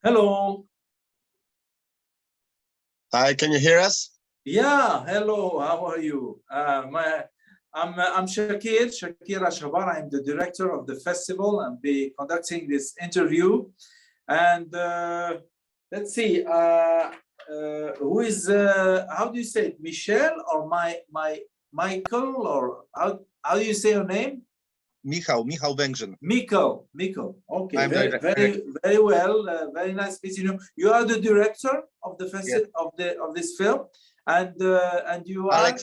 Hello. Hi, can you hear us? Yeah, hello. How are you? I'm Shakir Ashabar. I'm the director of the festival and be conducting this interview. And let's see, who is? How do you say it? Michel or Michael, or how do you say your name? Michał Węgrzyn. Michał. Okay, I'm very well. Very nice meeting you. You are the director of the festival of this film, and you are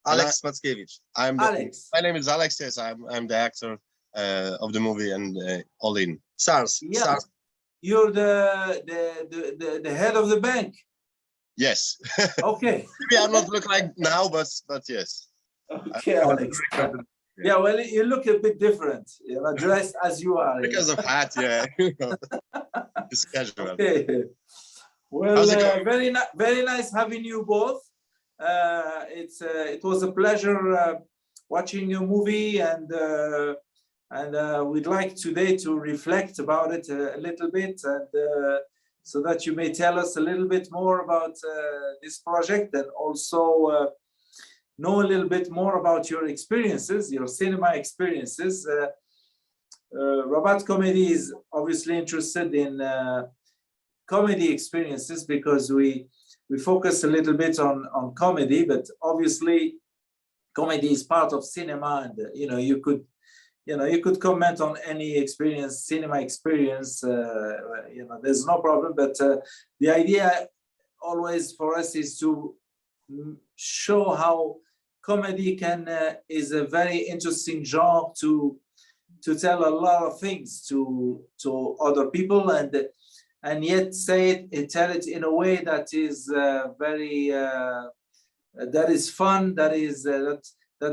Alex Mackiewicz. Alex. My name is Alex. Yes, I'm the actor of the movie and ALLIN. SARS. Yeah. SARS. You're the head of the bank. Yes. Okay. Maybe I'm not looking like now, but yes. Okay, Alex. Yeah, well, you look a bit different, dressed as you are. Because of hat, yeah. It's casual. Okay. Well, very nice having you both. It was a pleasure watching your movie, and we'd like today to reflect about it a little bit, and so that you may tell us a little bit more about this project, and also know a little bit more about your experiences, your cinema experiences. Rabat-Comedy is obviously interested in comedy experiences because we focus a little bit on comedy, but obviously comedy is part of cinema, and you could comment on any experience, cinema experience. There's no problem, but the idea always for us is to show how comedy is a very interesting genre to tell a lot of things to other people, and yet tell it in a way that is very that is fun, that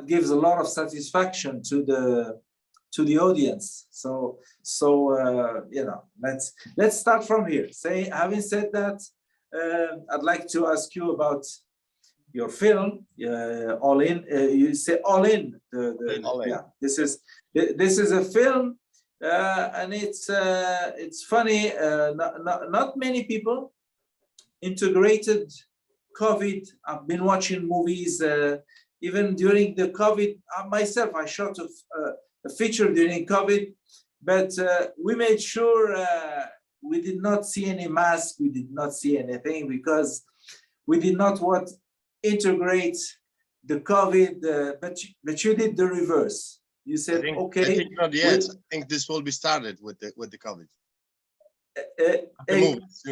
gives a lot of satisfaction to the audience. So let's start from here. Having said that, I'd like to ask you about your film, ALLIN. You say ALLIN. ALLIN. Yeah, this is a film, and it's funny. Not many people integrated COVID. I've been watching movies even during the COVID. Myself, I shot a feature during COVID, but we made sure we did not see any masks. We did not see anything because we did not want integrate the COVID, but you did the reverse. You said, okay. I think not yet. I think this will be started with the COVID. The movies,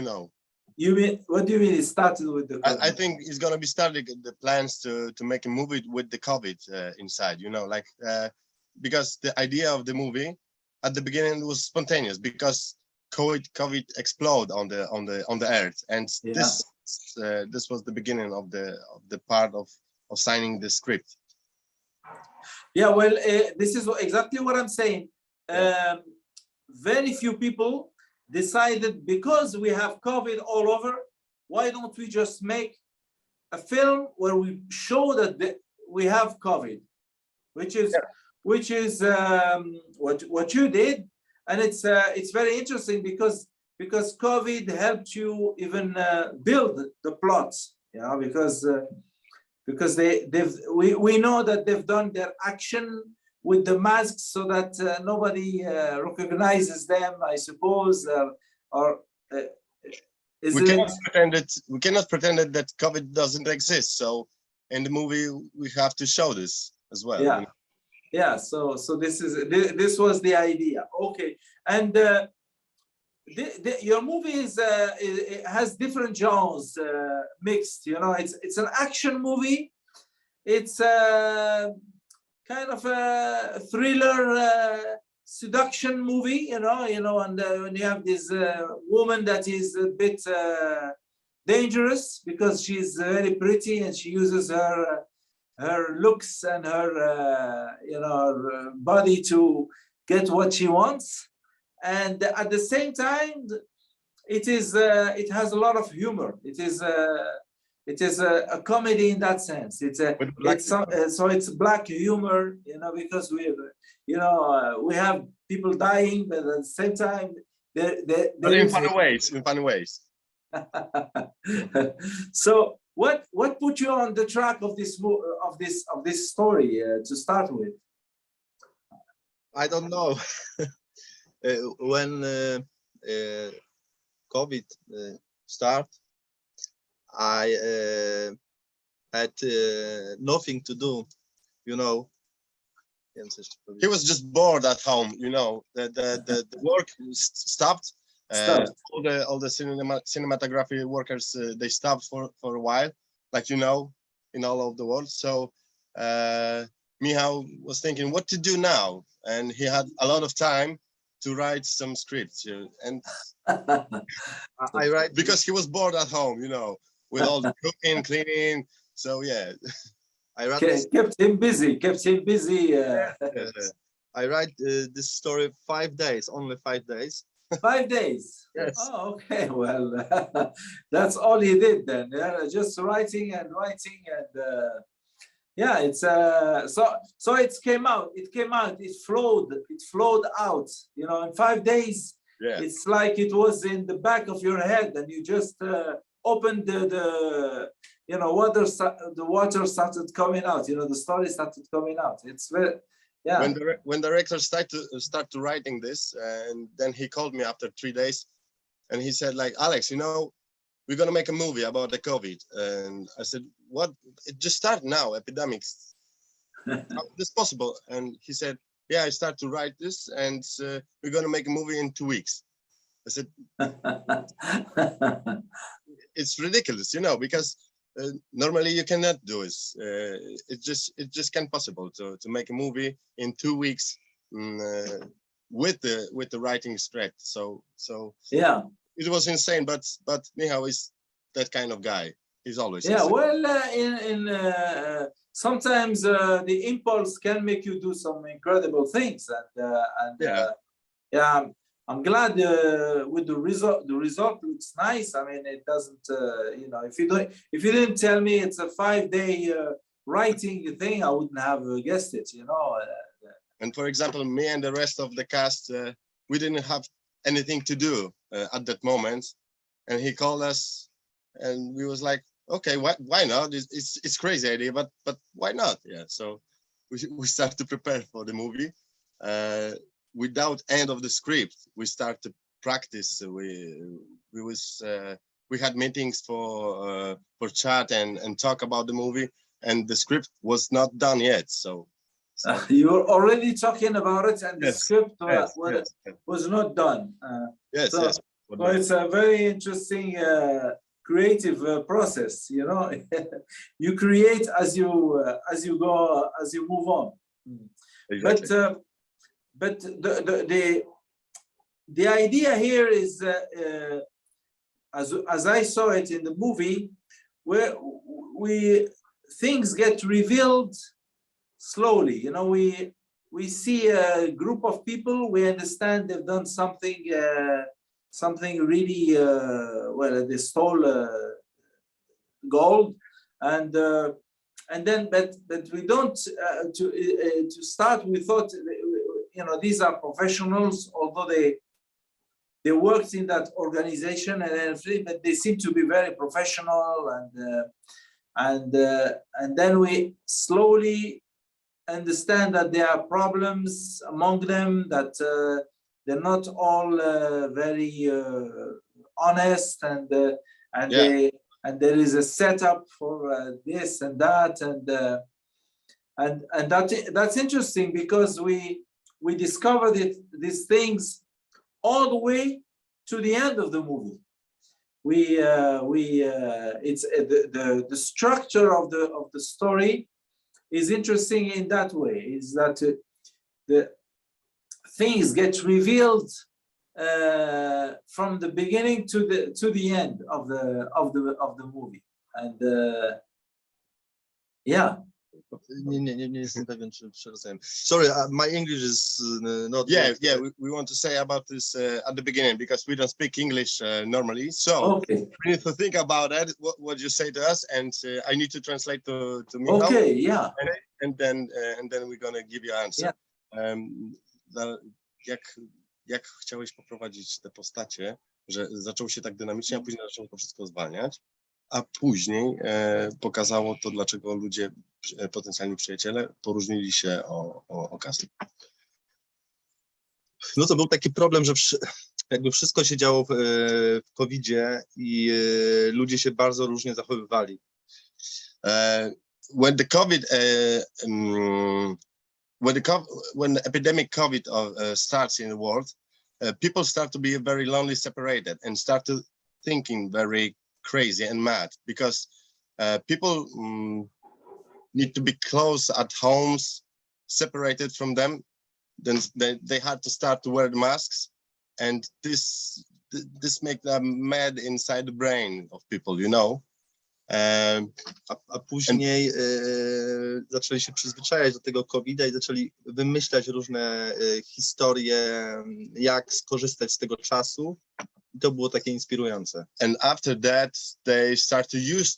You mean, what do you mean it started with the COVID? I think it's gonna be started, the plans to make a movie with the COVID inside. Because the idea of the movie at the beginning was spontaneous because COVID exploded on the earth, and this was the beginning of the part of signing the script. Yeah, well, this is exactly what I'm saying. Very few people decided, because we have COVID all over, why don't we just make a film where we show that we have COVID, which is what you did, and it's very interesting because COVID helped you even build the plots, because we know that they've done their action with the masks so that nobody recognizes them, I suppose, we cannot pretend that COVID doesn't exist. So in the movie we have to show this as well. Yeah. So this was the idea. Okay, and your movie it has different genres mixed. It's an action movie. It's kind of a thriller seduction movie. And when you have this woman that is a bit dangerous because she's very pretty and she uses her looks and her her body to get what she wants. And at the same time, it has a lot of humor. It is a comedy in that sense. So it's black humor, because we have people dying, but at the same time, But in funny ways, in funny ways. So what put you on the track of this story to start with? I don't know. When COVID start, I had nothing to do, you know. He was just bored at home, you know. The work stopped. All the cinematography workers they stopped for a while, like, you know, in all of the world. So Michał was thinking what to do now, and he had a lot of time to write some scripts, and I write because he was bored at home, you know, with all the cooking, cleaning. So yeah, I write kept him busy. I write this story 5 days, only 5 days. 5 days. Yes. Oh, okay. Well, that's all he did then. Yeah, just writing and yeah, it's so it came out. It flowed out. You know, in 5 days. Yeah. It's like it was in the back of your head, and you just opened the you know, the water started coming out. You know, the story started coming out. It's very. Yeah. When the director start to writing this, and then he called me after 3 days, and he said, like, Alex, you know, we're gonna make a movie about the COVID. And I said, what? It just started now, epidemics. How is this possible? And he said, yeah, I start to write this, and we're gonna make a movie in 2 weeks. I said, it's ridiculous, you know, because normally you cannot do this. It just can't possible to make a movie in 2 weeks with the writing script. So yeah, it was insane. But Michał is that kind of guy. He's always yeah. insane. Well, sometimes the impulse can make you do some incredible things, and yeah. I'm glad with the result. The result looks nice. I mean, it doesn't. You know, if you didn't tell me it's a 5-day writing thing, I wouldn't have guessed it. You know. And for example, me and the rest of the cast, we didn't have anything to do at that moment, and he called us, and we was like, okay, why not? It's crazy idea, but why not? Yeah. So we start to prepare for the movie. Without end of the script, we start to practice. We had meetings for chat and talk about the movie, and the script was not done yet. So you were already talking about it, and the script was not done. Yes. So it's a very interesting creative process. You know, you create as you go, as you move on. Exactly. But the idea here is as I saw it in the movie, where things get revealed slowly. You know, we see a group of people. We understand they've done something really well. They stole gold, and then but we don't to start. We thought, you know, these are professionals, although they worked in that organization and everything, but they seem to be very professional, and then we slowly understand that there are problems among them, that they're not all very honest, and there is a setup for this and that, and that's interesting, because we discovered these things all the way to the end of the movie. It's the structure of the story is interesting in that way. Is that the things get revealed from the beginning to the end of the movie, and yeah. Nie jestem pewien, czy rozumiem. Sorry, my English is not. Yeah. We want to say about this at the beginning, because we don't speak English normally. So Okay. we need to think about that. What you say to us, and I need to translate to Michał. Okay. Yeah. And then we're gonna give you an answer. Yeah. Jak jak chciałeś poprowadzić te postacie, że zaczął się tak dynamicznie, a później zaczął to wszystko zwalniać, a później pokazało to, dlaczego ludzie, potencjalni przyjaciele, poróżnili się o casting. No to był taki problem, że jakby wszystko się działo w COVID-zie i ludzie się bardzo różnie zachowywali. When the COVID, when the epidemic COVID starts in the world, people start to be very lonely, separated, and start to thinking very crazy and mad because people need to be close at homes, separated from them. Then they had to start to wear the masks, and this make them mad inside the brain of people, you know. A później zaczęli się przyzwyczajać do tego COVID-a i zaczęli wymyślać różne historie, jak skorzystać z tego czasu. I to było takie inspirujące. And after that, they start to use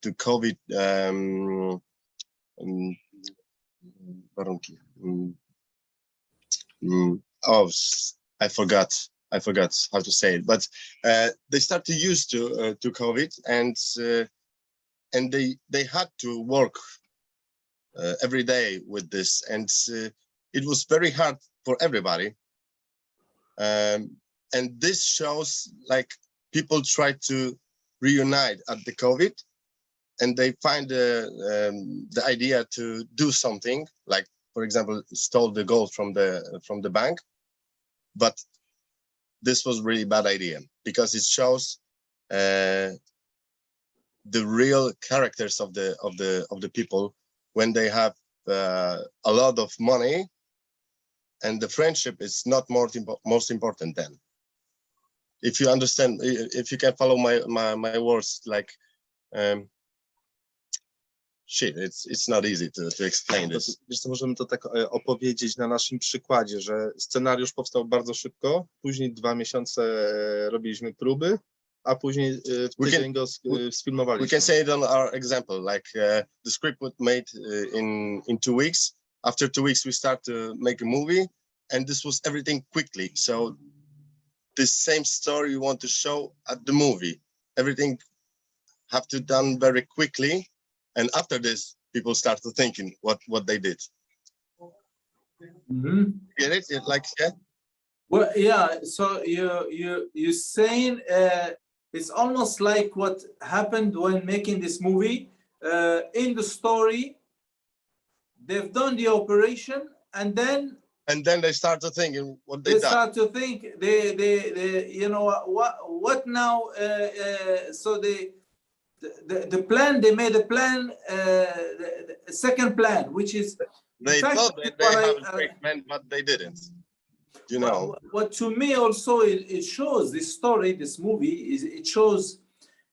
to COVID warunki. Oh, I forgot how to say it, but they start to use to COVID, and they had to work every day with this, and it was very hard for everybody. And this shows like people try to reunite at the COVID, and they find the idea to do something, like for example, stole the gold from the bank, but this was really bad idea because it shows the real characters of the people when they have a lot of money, and the friendship is not most important then. If you understand, if you can follow my words, like shit, it's not easy to explain this. Wiesz co, możemy to tak opowiedzieć na naszym przykładzie, że scenariusz powstał bardzo szybko, później 2 miesiące robiliśmy próby, a później w tydzień go sfilmowaliśmy. We can say it on our example, like the script was made in 2 weeks. After 2 weeks we start to make a movie, and this was everything quickly. So this same story you want to show at the movie, everything have to done very quickly. And after this, people start to thinking what they did. Mm-hmm. Get it? Like, yeah. Well, yeah. So you're saying it's almost like what happened when making this movie. In the story, they've done the operation, and then they start to thinking what they start to think they you know what now. So the plan, they made a plan, the second plan, which is they thought that they have a great plan, but they didn't. You know. What to me also it shows this story, this movie it shows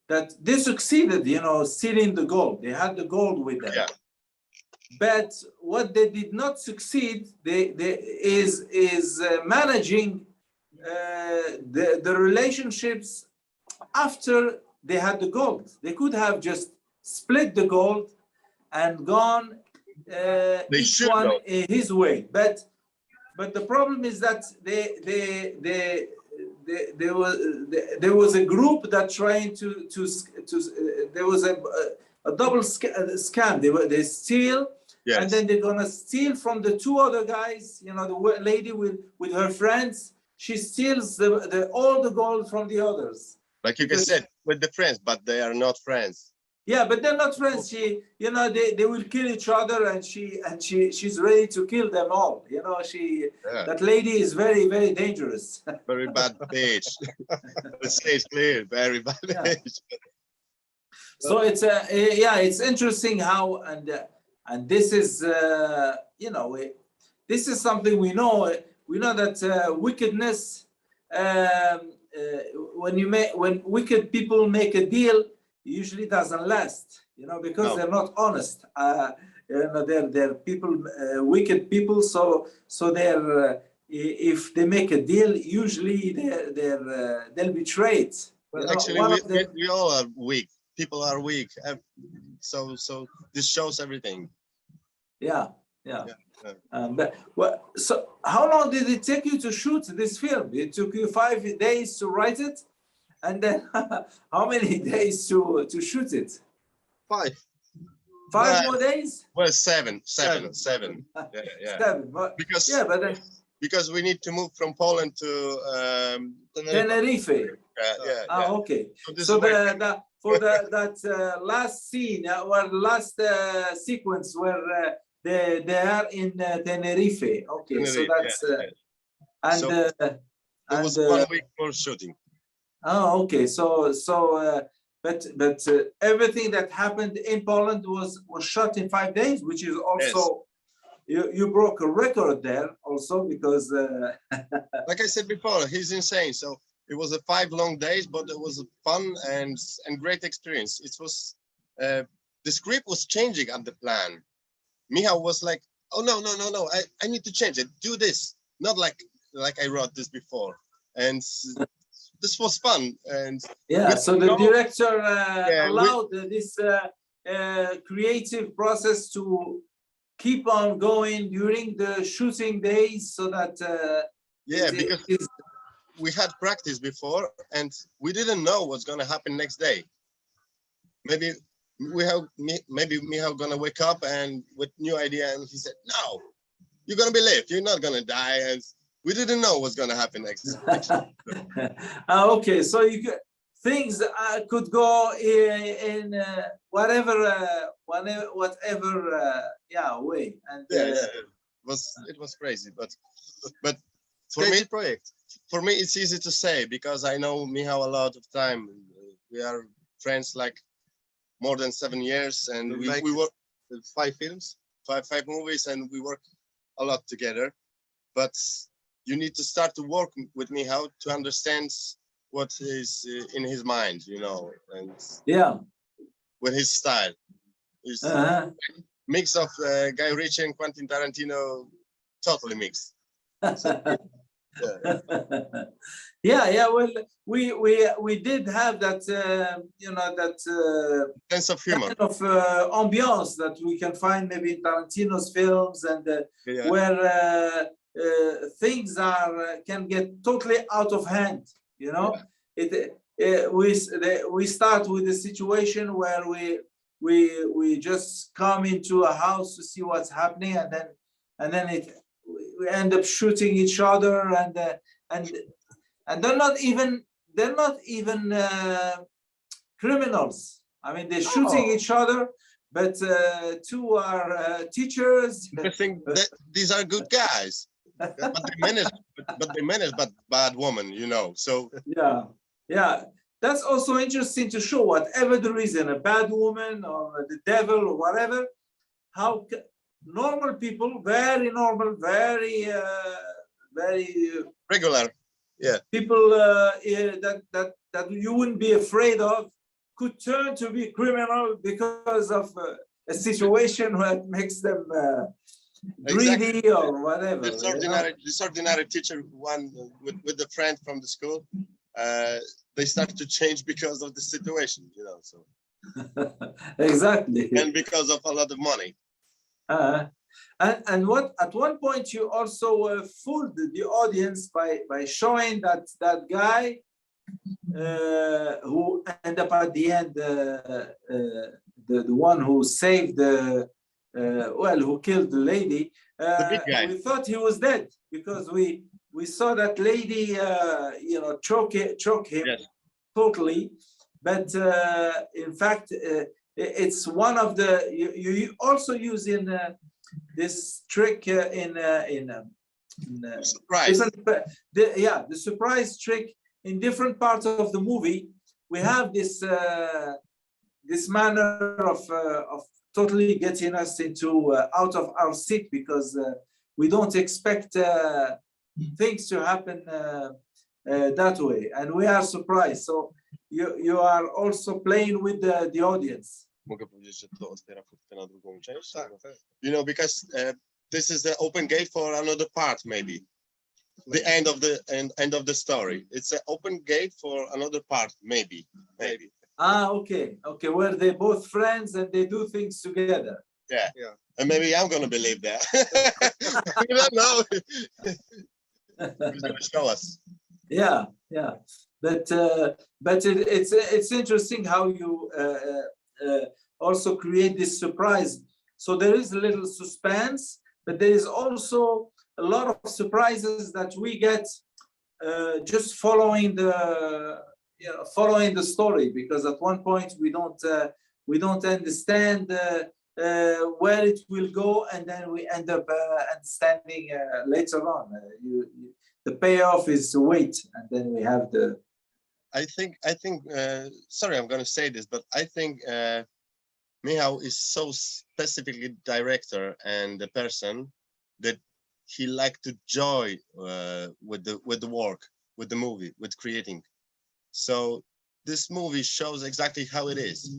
that they succeeded, you know, stealing the gold. They had the gold with them. Yeah. But what they did not succeed, is managing the relationships after they had the gold. They could have just split the gold and gone each one his way. But the problem is that there was a group that trying to there was a double scam. They steal. Yes. And then they're gonna steal from the 2 other guys. You know, the lady with her friends. She steals all the gold from the others. Like you can say with the friends, but they are not friends. Yeah, but they're not friends. You know, they will kill each other, and she's ready to kill them all. You know, that lady is very, very dangerous. Very bad bitch. Let's say it's clear, very bad bitch. So it's it's interesting how and this is you know, this is something we know. We know that wickedness. When wicked people make a deal, usually doesn't last, you know, because they're not honest. You know, they're people, wicked people. So they're if they make a deal, usually they'll betray it. Well, actually, we all are weak. People are weak. So this shows everything. Yeah. So how long did it take you to shoot this film? It took you 5 days to write it, and then how many days to shoot it? 5. 5 more days? Well, seven. Yeah. 7. But, Because but then because we need to move from Poland to Tenerife. Okay. So that last scene or last sequence where they are in Tenerife. Okay, so that's it was 1 week for shooting. Oh, okay. But everything that happened in Poland was shot in 5 days, which is also you broke a record there also because like I said before, he's insane. So it was 5 long days, but it was a fun and great experience. It was the script was changing at the plan. Michał was like, oh no, I need to change it. Do this, not like I wrote this before, and this was fun. And so the director allowed this creative process to keep on going during the shooting days, so that because we had practice before and we didn't know what's going to happen next day. Maybe Michał gonna wake up and with new idea, and he said, no, you're gonna believe, you're not gonna die. And we didn't know what's gonna happen next. Okay, so things could go in whatever way. And it was crazy, but for me it's easy to say because I know Michał a lot of time. We are friends like more than 7 years, and we work 5 films, 5 movies, and we work a lot together. But you need to start to work with Michał to understand what is in his mind, and with his style. It's mix of Guy Ritchie and Quentin Tarantino, totally mixed. Well, we did have that sense of humor, kind of ambiance that we can find maybe in Tarantino's films, and where things can get totally out of hand. We start with a situation where we just come into a house to see what's happening, and then we end up shooting each other, and they're not even criminals. I mean, they're shooting each other, but 2 are teachers. I think that these are good guys, but they manage but bad women, So that's also interesting to show, whatever the reason, a bad woman or the devil or whatever, how normal people, very normal, very regular, people that you wouldn't be afraid of, could turn to be criminal because of a situation that makes them greedy or whatever. This ordinary teacher, one with the friend from the school, they started to change because of the situation, So exactly, and because of a lot of money. And what at one point you also fooled the audience by showing that guy who ended up at the end the one who saved who killed the lady. The big guy. We thought he was dead because we saw that lady choke him totally, but in fact it's one of the you also use in this trick in surprise. The surprise trick in different parts of the movie. We have this manner of totally getting us into out of our seat because we don't expect things to happen that way, and we are surprised. So you are also playing with the audience. Mogę powiedzieć, że to otwiera furtkę na drugą część? Because this is the open gate for another part, maybe. The end of the story. It's an open gate for another part, maybe. Okay, where they're both friends and they do things together. Yeah. Yeah. And maybe I'm gonna believe that. You don't know. He's gonna show us. Yeah, yeah, but it's interesting how you also create this surprise. So there is a little suspense, but there is also a lot of surprises that we get just following the story, because at one point we don't understand where it will go, and then we end up understanding later on. The payoff is wait, and then we have the. I think. Sorry, I'm gonna say this, but I think Michał is so specifically director and the person that he like to joy with the work, with the movie, with creating. So this movie shows exactly how it is,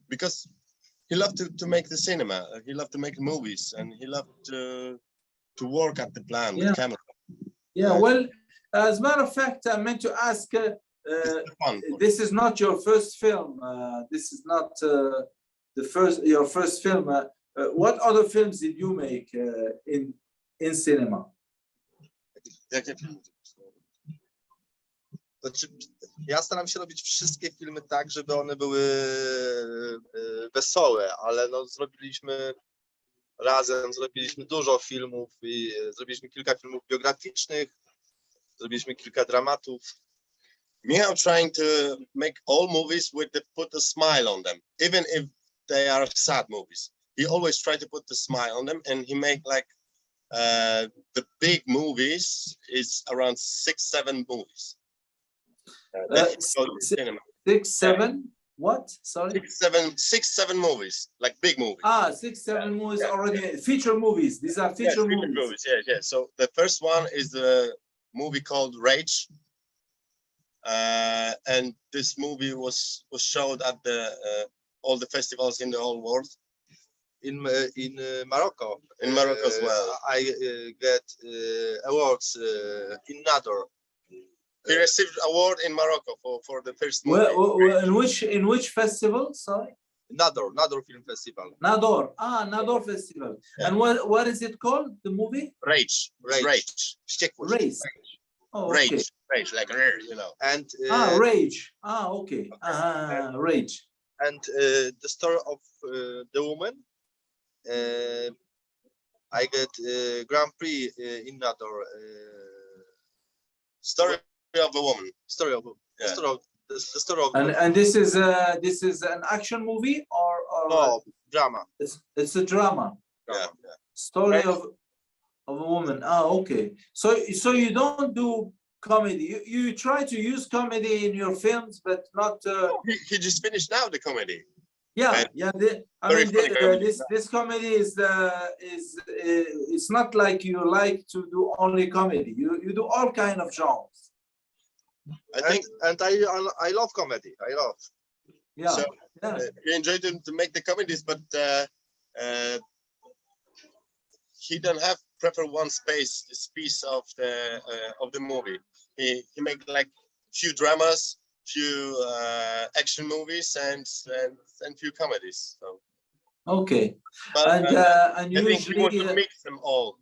because he loved to make the cinema, he loved to make movies, and he loved to work at the plan with camera. Yeah, well, as a matter of fact, I meant to ask, this is not your first film. This is not your first film. What other films did you make in cinema? Znaczy, ja staram się robić wszystkie filmy tak, żeby one były wesołe, ale no zrobiliśmy dużo filmów i zrobiliśmy kilka filmów biograficznych, zrobiliśmy kilka dramatów. Michał trying to make all movies put a smile on them, even if they are sad movies. He always try to put the smile on them, and he make like the big movies is around 6-7 movies. Cinema. 6-7? What? Sorry. 6-7 movies, like big movies. 6-7 movies already. Feature movies. These are feature movies. Yeah. So the first one is the movie called Rage, and this movie was showed at all the festivals in the whole world. In Morocco. In Morocco as well. I get awards in Nador. He received award in Morocco for the first movie. In which festival? Sorry. Nador Film Festival. Nador. Nador Festival. Yeah. And what is it called? The movie? Rage. Rage. Oh, okay. Rage, like you know. And Rage. Okay. Rage. And the story of the woman. I get Grand Prix in Nador. Story of a woman. The story of. And this is an action movie or no, drama. It's a drama. Yeah. Story of a woman. Okay. So you don't do comedy. You try to use comedy in your films, but not. He just finished now the comedy. Yeah. This comedy is it's not like you like to do only comedy. You do all kind of genres. I love comedy. I love. Yeah. So he enjoyed to make the comedies, but he don't have prefer one piece of the movie. He make like few dramas, few action movies, and few comedies. So. Okay. But, and I think usually he wants to mix them all.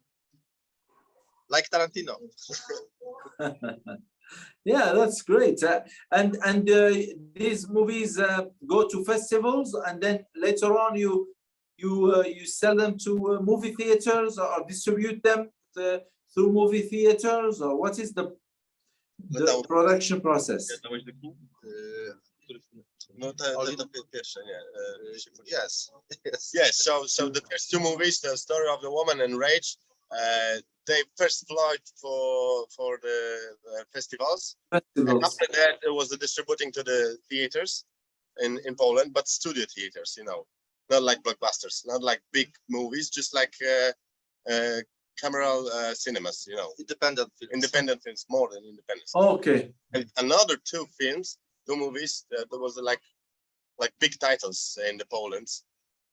Like Tarantino. Yeah, that's great. And these movies go to festivals, and then later on you sell them to movie theaters or distribute them through movie theaters, or what is the production process? Yes. So the first two movies, The Story of the Woman and Rage, they first flew for the festivals. And after that, it was the distributing to the theaters in Poland, but studio theaters, not like blockbusters, not like big movies, just like cameral cinemas, Independent films, more than independent. Okay. And another two movies, there was like big titles in the Poland.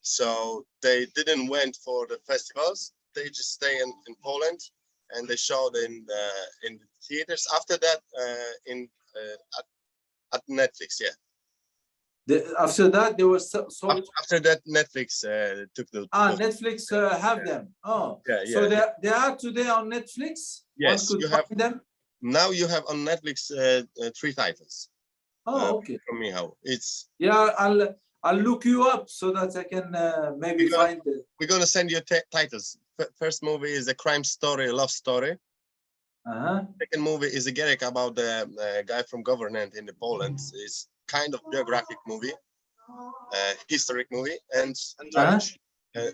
So they didn't went for the festivals. They just stay in Poland, and they showed in the theaters. After that, at Netflix, yeah. After that, they were sold. After that, Netflix took the. Netflix have them. Oh, yeah, so yeah. they are today on Netflix. Yes, One could you have find them. now. You have on Netflix 3 titles. Oh, okay. From Michał, it's. Yeah, I'll look you up so that I can maybe find it. We're gonna send you titles. First movie is a crime story, a love story. Second movie is a Gerek about the guy from government in Poland. It's kind of biographic movie, historic movie, and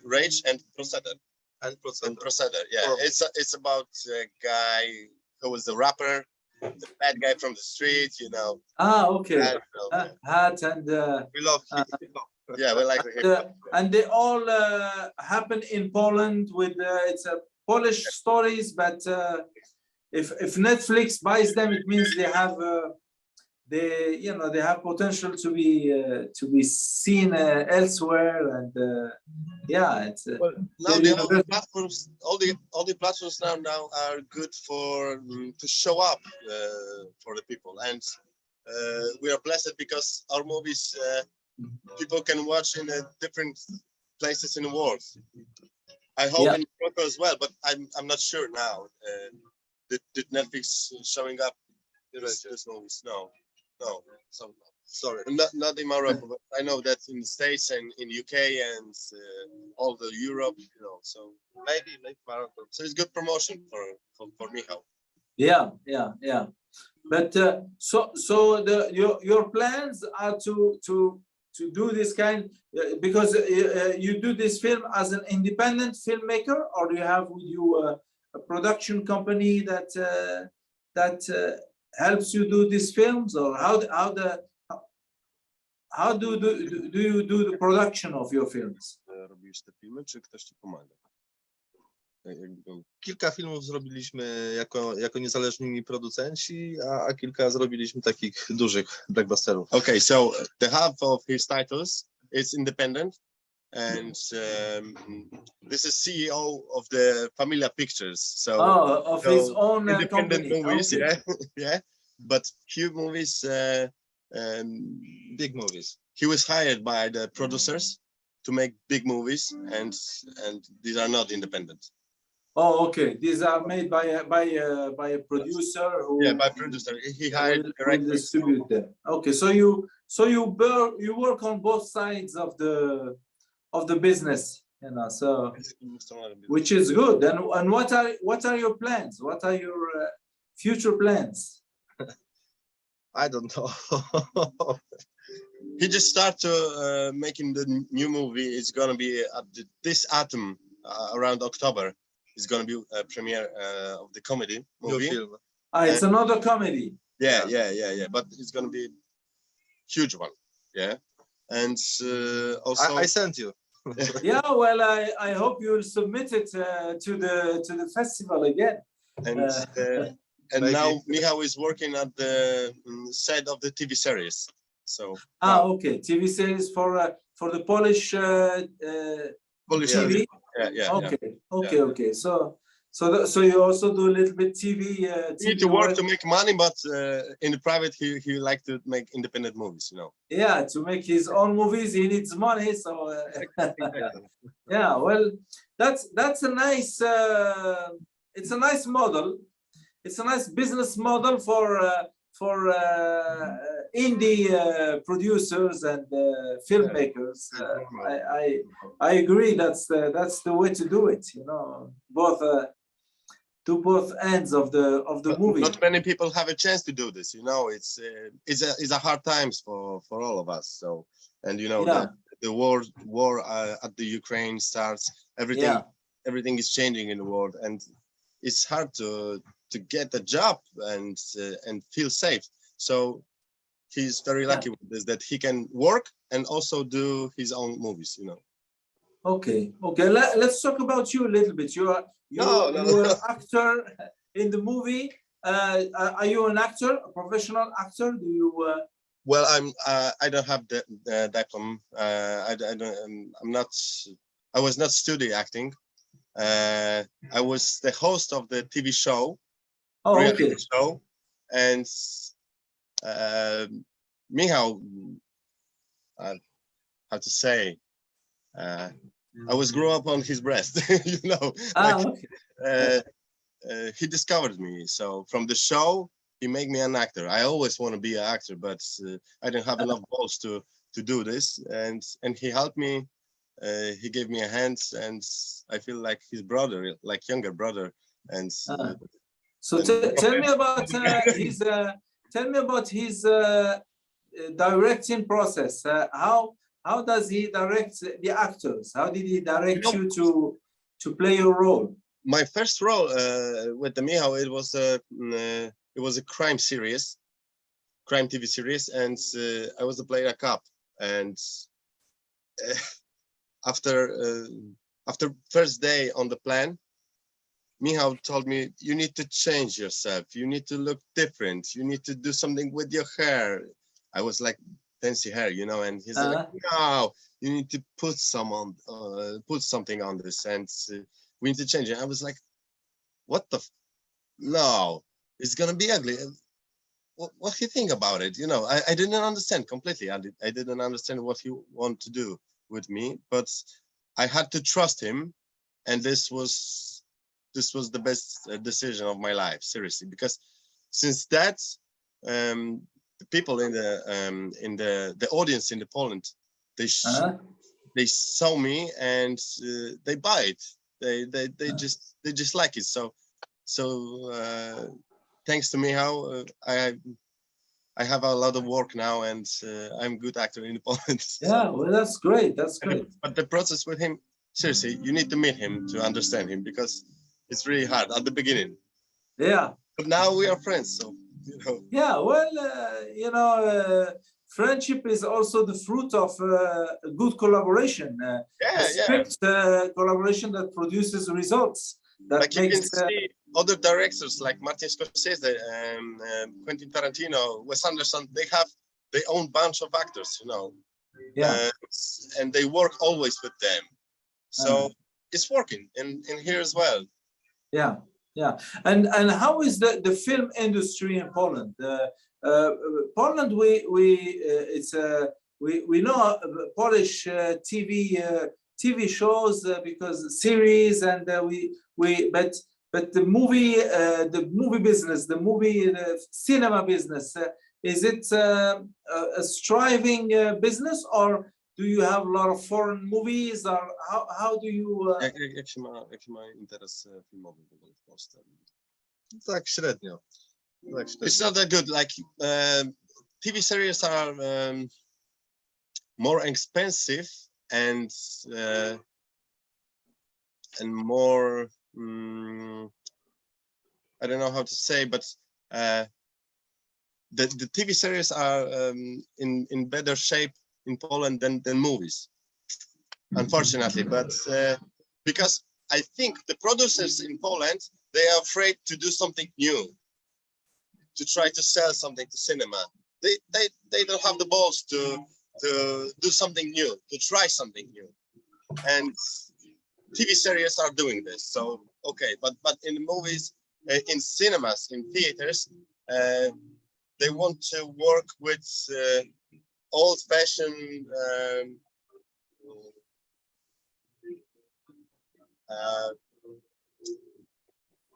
Rage and Proceder. Yeah, it's about a guy who was a rapper, the bad guy from the street, you know. Okay. Hat and We love yeah, we like the and they all happen in Poland with it's a Polish stories, but if Netflix buys them, it means they have they have potential to be seen elsewhere, and yeah, it's well, now all the platforms, all the platforms now are good for to show up for the people, and we are blessed because our movies people can watch in different places in the world. I hope in Morocco as well, but I'm not sure now. Did Netflix showing up this movies? No. So sorry, not in Morocco, but I know that in the States and in UK and all the Europe, you know. So maybe Morocco. So it's good promotion for Michał. Yeah. But so your plans are to do this kind because you do this film as an independent filmmaker, or do you have with you a production company that helps you do these films, or how do you do the production of your films? Robisz te filmy, czy ktoś ci pomaga? Kilka filmów zrobiliśmy jako niezależni producenci, a kilka zrobiliśmy takich dużych blockbusterów. Okay, so the half of his titles is independent, and this is CEO of the Familia Pictures. So of his own independent company. movies, Okay. yeah. But few movies, Big movies. he was hired by the producers to make big movies, and these are not independent. Oh, okay. These are made by a producer who By producer. He hired will directors. distribute them. Okay, so you work on both sides of the business, you know. So which is good. And what are your plans? What are your future plans? I don't know. He just started making the new movie. It's gonna be this autumn, around October. It's gonna be a premiere of the comedy movie. It's another comedy. Yeah. But it's gonna be a huge one. Yeah, and also I sent you. Yeah, well, I hope you will submit it to the festival again. And now Michał is working at the set of the TV series. So okay, TV series for the Polish Polish TV. Yeah. Okay. So you also do a little bit TV. He need to work to make money, but in the private, he like to make independent movies, you know. Yeah, to make his own movies, he needs money. So yeah, well, that's a nice. It's a nice model. It's a nice business model for indie producers and filmmakers. I agree. That's the way to do it. You know, to both ends of the movie. Not many people have a chance to do this. You know, it's a hard times for all of us. So, and you know, the war at the Ukraine starts. Everything is changing in the world, and it's hard to get a job and feel safe. So he's very lucky with this, that he can work and also do his own movies, you know. Okay. Let's talk about you a little bit. You are an actor in the movie. Are you an actor, a professional actor? Do you? Well, I don't have the diploma. I was not studying acting. I was the host of the TV show. Reality show, and Michał how to say, I was grew up on his breast, you know. Okay. He discovered me. So from the show, he made me an actor. I always want to be an actor, but I didn't have enough balls to do this. And he helped me. He gave me a hand, and I feel like his brother, like younger brother. And so tell me about his. Tell me about his directing process. How does he direct the actors? How did he direct you to play your role? My first role with the Michał, it was a crime series, crime TV series, and I was the player cop. And after first day on the plan, Michał told me, you need to change yourself. You need to look different. You need to do something with your hair. I was like, fancy hair, you know, and he's like, no, you need to put something on this, and we need to change it. I was like, what the? No, it's gonna be ugly. What do you think about it? You know, I didn't understand completely. I didn't understand what he wanted to do with me, but I had to trust him, and this was the best decision of my life, seriously, because since that, the people in the audience in Poland, they saw me and they buy it. They just like it. So thanks to Michał, I have a lot of work now, and I'm a good actor in Poland. Yeah, well, that's great. That's great. But the process with him, seriously, you need to meet him to understand him, because it's really hard at the beginning. Yeah. But now we are friends, so you know. Yeah. Well, you know, friendship is also the fruit of good collaboration. Strict collaboration that produces results. That like makes, you can see other directors like Martin Scorsese, Quentin Tarantino, Wes Anderson. They have their own bunch of actors, you know. Yeah. And they work always with them. So it's working in here as well. Yeah, yeah. And how is the film industry in Poland? Poland, we know Polish TV shows because series, and but the movie business, the cinema business, is it a striving business, or do you have a lot of foreign movies, or how do you? Jaki ma interes filmowy w ogóle w Polsce? Tak średnio. It's not that good. Like TV series are more expensive and more. I don't know how to say, but the TV series are in better shape in Poland than movies, unfortunately. But because I think the producers in Poland, they are afraid to do something new, to try to sell something to cinema. They don't have the balls to do something new, to try something new. And TV series are doing this. So okay, but in the movies, in cinemas, in theaters, they want to work with old-fashioned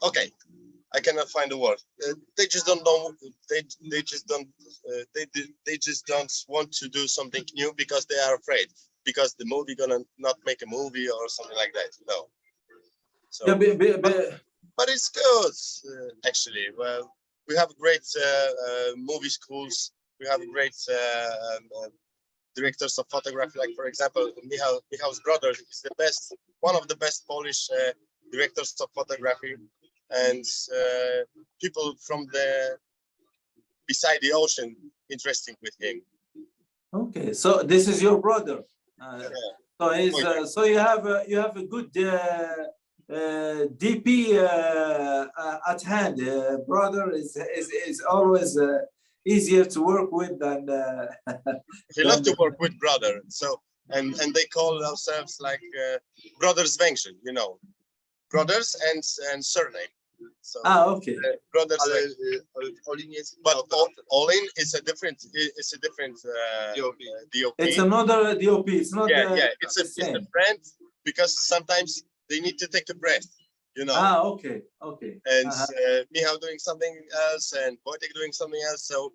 okay, I cannot find the word. They just don't know. They just don't want to do something new because they are afraid, because the movie gonna not make a movie or something like that. No. So, Yeah, but it's good actually. Well, we have great movie schools. We have great directors of photography. Like for example, Michał's brother is the best, one of the best Polish directors of photography, and people from beside the ocean interesting with him. Okay, so this is your brother. So he's so you have a good DP at hand. Brother is always easier to work with than. We love to work with brother. So and they call themselves like brothers Węgrzyn, you know, brothers and surname. So Okay. brothers, Ale Olin jest but operator. all-in is a different DOP. DOP. It's another DOP. It's not Yeah, the, yeah. It's a same. friend because sometimes they need to take a breath, you know. Okay, okay. And Michał doing something else and Wojtek doing something else. So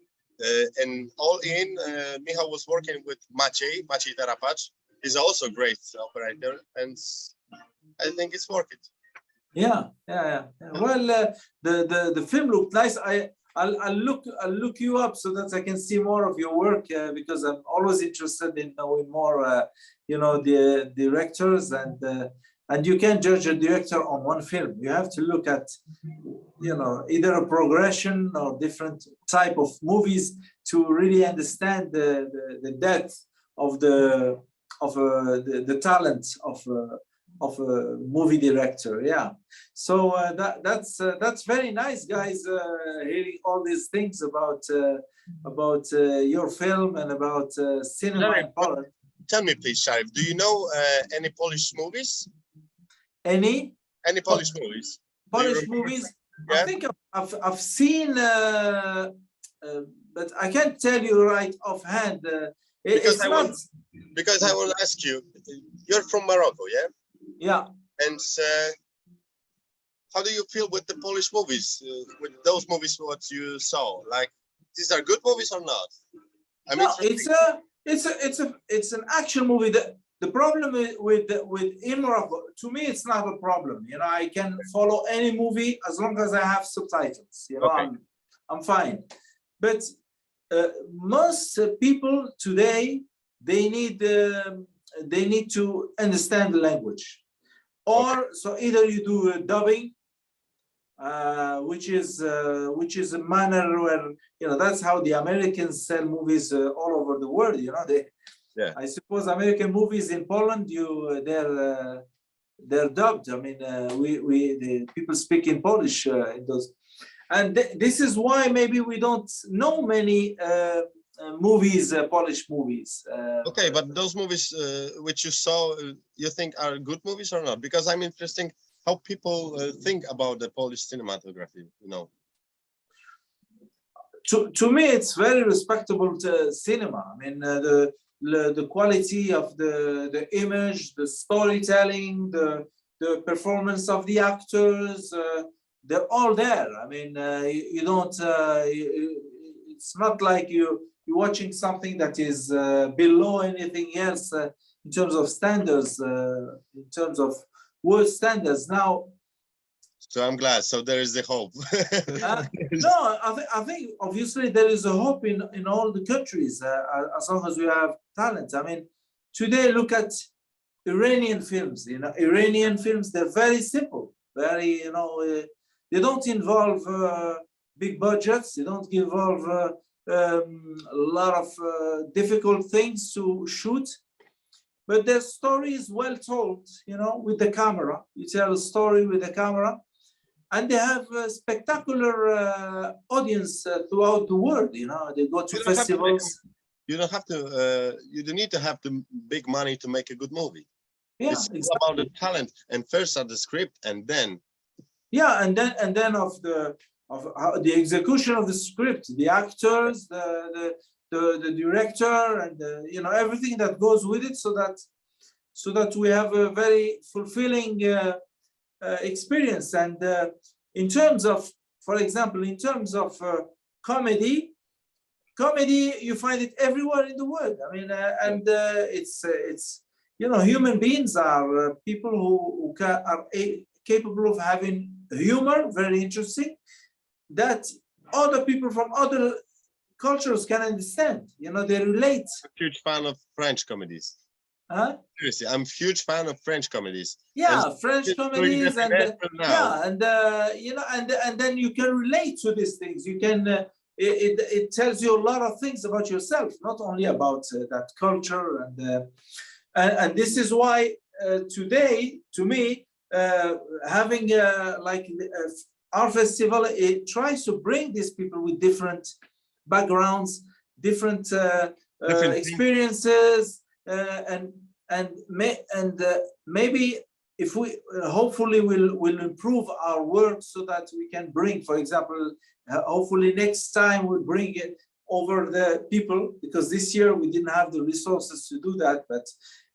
and all in, Michał was working with Maciej Tarapacz. He's also a great operator, and I think it's working. Yeah. Well, the film looked nice. I'll look you up so that I can see more of your work because I'm always interested in knowing more. The directors and you can't judge a director on one film. You have to look at either a progression or different type of movies to really understand the depth of the talent of a movie director. Yeah, so that's very nice, guys, hearing all these things about your film and about cinema in Poland. Tell me, please, Sharif, do you know any Polish movies? Any Polish movies? Polish movies? Yeah. I think I've seen, but I can't tell you right offhand. Because I will ask you, you're from Morocco, yeah? Yeah. And how do you feel with the Polish movies? With those movies, what you saw, like these are good movies or not? I mean, it's an action movie. The problem with in Morocco, to me, it's not a problem. I can follow any movie as long as I have subtitles. Okay. I'm fine. But most people today, they need to understand the language. Or so either you do dubbing, which is a manner where that's how the Americans sell movies all over the world. I suppose American movies in Poland, they're dubbed. I mean, the people speak in Polish in those, and this is why maybe we don't know many movies, Polish movies. Okay, but those movies which you saw, you think are good movies or not? Because I'm interested how people think about the Polish cinematography. To me, it's very respectable cinema. I mean, the quality of the image, the storytelling, the performance of the actors, they're all there. I mean, you don't. It's not like you're watching something that is below anything else in terms of standards, in terms of world standards. Now, so I'm glad. So there is the hope. No, I think obviously there is a hope in all the countries as long as we have talent. I mean, today look at Iranian films. Iranian films, they're very simple, very they don't involve big budgets. They don't involve a lot of difficult things to shoot, but their story is well told, with the camera. You tell a story with the camera, and they have a spectacular audience throughout the world. They go to festivals. You don't need to have the big money to make a good movie. Yeah, it's exactly. about the talent, and first are the script, and then and then of how the execution of the script, the actors, the director, and everything that goes with it, so that we have a very fulfilling experience. And in terms of, for example, in terms of comedy, you find it everywhere in the world. I mean, and it's human beings are people who are capable of having humor, very interesting, that other people from other cultures can understand. They relate. I'm a huge fan of French comedies. Huh? Seriously, I'm a huge fan of French comedies. Yeah, French comedies, and and then you can relate to these things. You can. It tells you a lot of things about yourself, not only about that culture, and this is why today, to me, having our festival, it tries to bring these people with different backgrounds, different experiences, and maybe if we hopefully will improve our work so that we can bring, for example, hopefully next time we'll bring it over the people, because this year we didn't have the resources to do that, but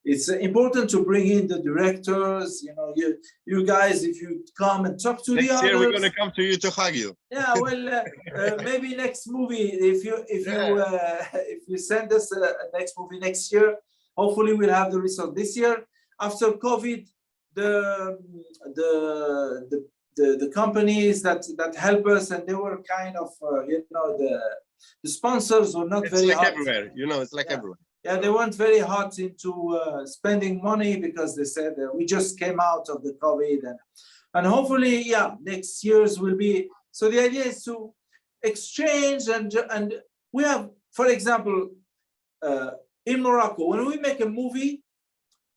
it's important to bring in the directors, you know, you guys, if you come and talk to the others. Next year we're going to come to you to hug you. Yeah, well, maybe next movie, if you send us a next movie next year, hopefully we'll have the result. This year, after COVID, the companies that help us, and they were kind of you know, the sponsors were not very hot. Everywhere, you know, it's like everywhere. Yeah, they weren't very hot into spending money, because they said we just came out of the COVID, and hopefully, yeah, next year's will be. So the idea is to exchange, and we have, for example, in Morocco, when we make a movie,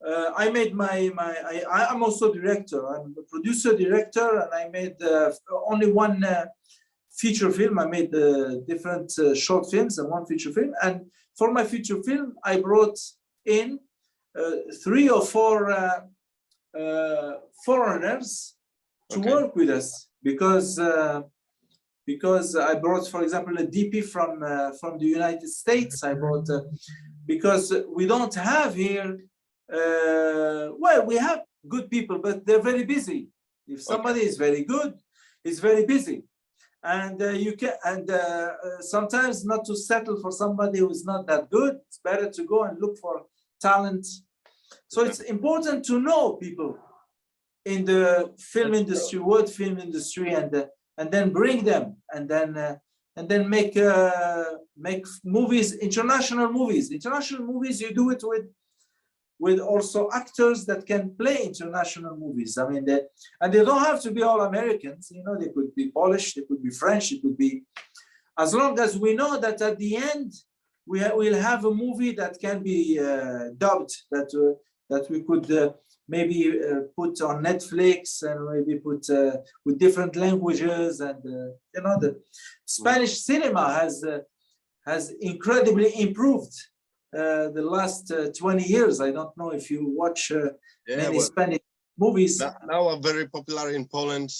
I made I'm also director. I'm a producer director, and I made only one feature film. I made different short films and one feature film. And for my feature film, I brought in 3 or 4 foreigners to work with us, because I brought, for example, a DP from the United States. I brought because we don't have here. Well, we have good people, but they're very busy. If somebody is very good, he's very busy, and you can. And sometimes not to settle for somebody who is not that good. It's better to go and look for talent. So it's important to know people in the film industry, world film industry, and then bring them, and then make movies, international movies. International movies, you do it with also actors that can play international movies. I mean, and they don't have to be all Americans. You know, they could be Polish, they could be French, it could be, as long as we know that at the end we'll have a movie that can be dubbed, that we could maybe put on Netflix, and maybe put with different languages. And you know, the Spanish cinema has incredibly improved the last 20 years. I don't know if you watch many Spanish movies. Now are very popular in Poland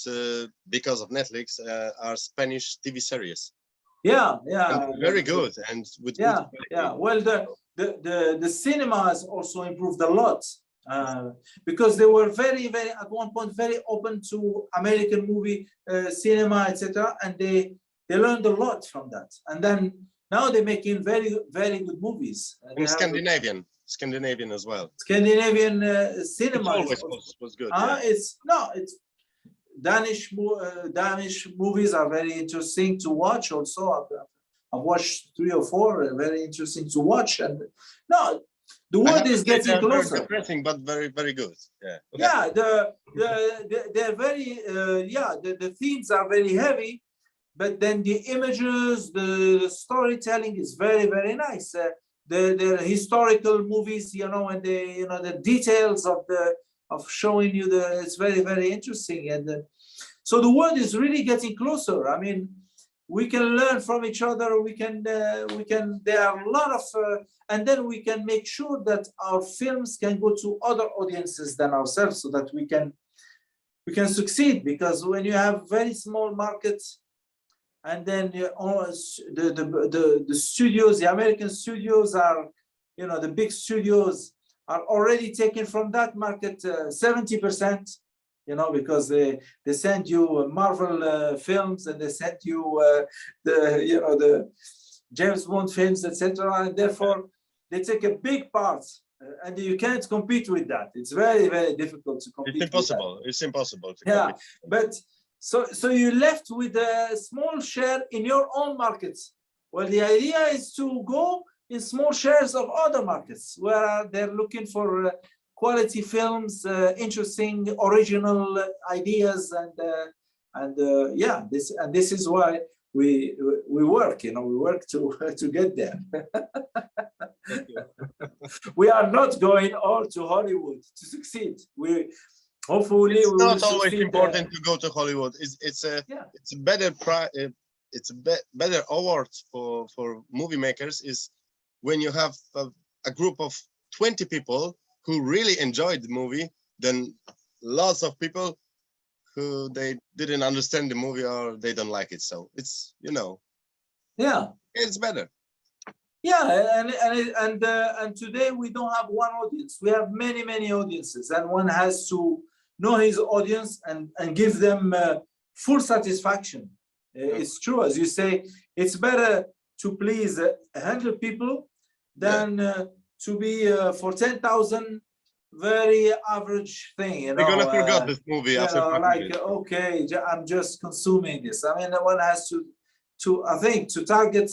because of Netflix, are Spanish TV series. Yeah. And very good, and with yeah. Well, the cinema has also improved a lot, because they were very at one point very open to American movie cinema, etc., and they learned a lot from that, and then now they're making very good movies. And Scandinavian as well. Scandinavian cinema was good. It's Danish movies are very interesting to watch. Also, I've watched 3 or 4, very interesting to watch. And no, the world is getting closer. Depressing, but very good. Yeah, they're very the themes are very heavy, but then the images, the storytelling is very nice. The historical movies, you know, and the details of showing you it's very interesting. And so the world is really getting closer. I mean, we can learn from each other. We can there are a lot of and then we can make sure that our films can go to other audiences than ourselves, so that we can succeed. Because when you have very small markets, and then the studios, the American studios are, you know, the big studios are already taken from that market 70%, you know, because they send you Marvel films, and they send you the James Bond films, etc., and therefore they take a big part, and you can't compete with that. It's very difficult to compete. It's impossible to compete. But so you're left with a small share in your own markets. Well, the idea is to go in small shares of other markets where they're looking for quality films, interesting, original ideas, and this is why we work. You know, we work to get there. We are not going all to Hollywood to succeed. Hopefully, it's not always important to go to Hollywood. It's a better award for movie makers is when you have a group of 20 people who really enjoyed the movie, then lots of people who they didn't understand the movie or they don't like it. So it's, you know, Yeah. it's better. Yeah, and today we don't have one audience. We have many audiences, and one has to know his audience and give them full satisfaction. It's true, as you say. It's better to please 100 people than to be for 10,000 very average thing. You know, We're gonna forget this movie after like okay, I'm just consuming this. I mean, one has to I think to target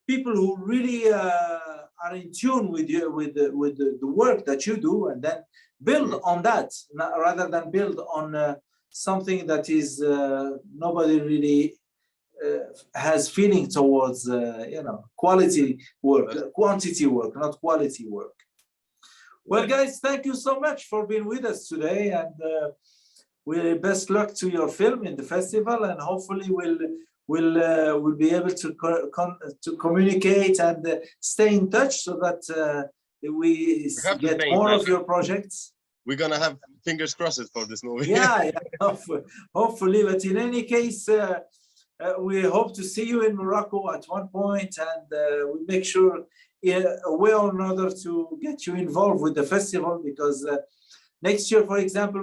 people who really are in tune with you, with the work that you do, and then build on that, rather than build on something that is nobody really has feeling towards, you know, quality work, quantity work, not quality work. Well, guys, thank you so much for being with us today, and best luck to your film in the festival, and hopefully we'll be able to communicate and stay in touch so that we get more of your projects. We're gonna have fingers crossed for this movie. Yeah, hopefully. But in any case, we hope to see you in Morocco at one point, and we make sure, a way or another, to get you involved with the festival, because next year, for example,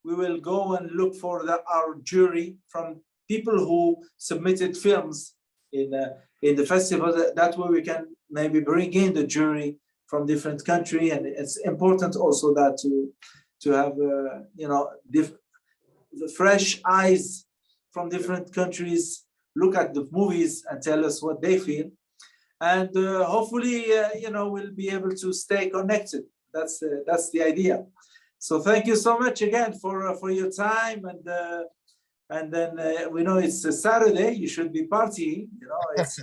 we will go and look for our jury from people who submitted films in the festival. That way we can maybe bring in the jury from different countries, and it's important also that to have you know, the fresh eyes from different countries look at the movies and tell us what they feel, and hopefully you know, we'll be able to stay connected. That's the idea. So thank you so much again for your time, and then we know it's a Saturday, you should be partying, you know. It's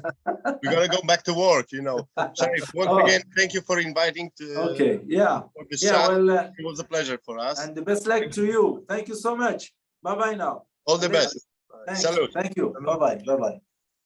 We're gonna go back to work, you know. Sharif, once again, thank you for inviting to. Okay, yeah. For this Yeah, chat. well, It was a pleasure for us. and the best luck to you. Thank you so much. Bye bye now. All the best. Thanks. Salute. Thank you. Bye bye. Bye bye.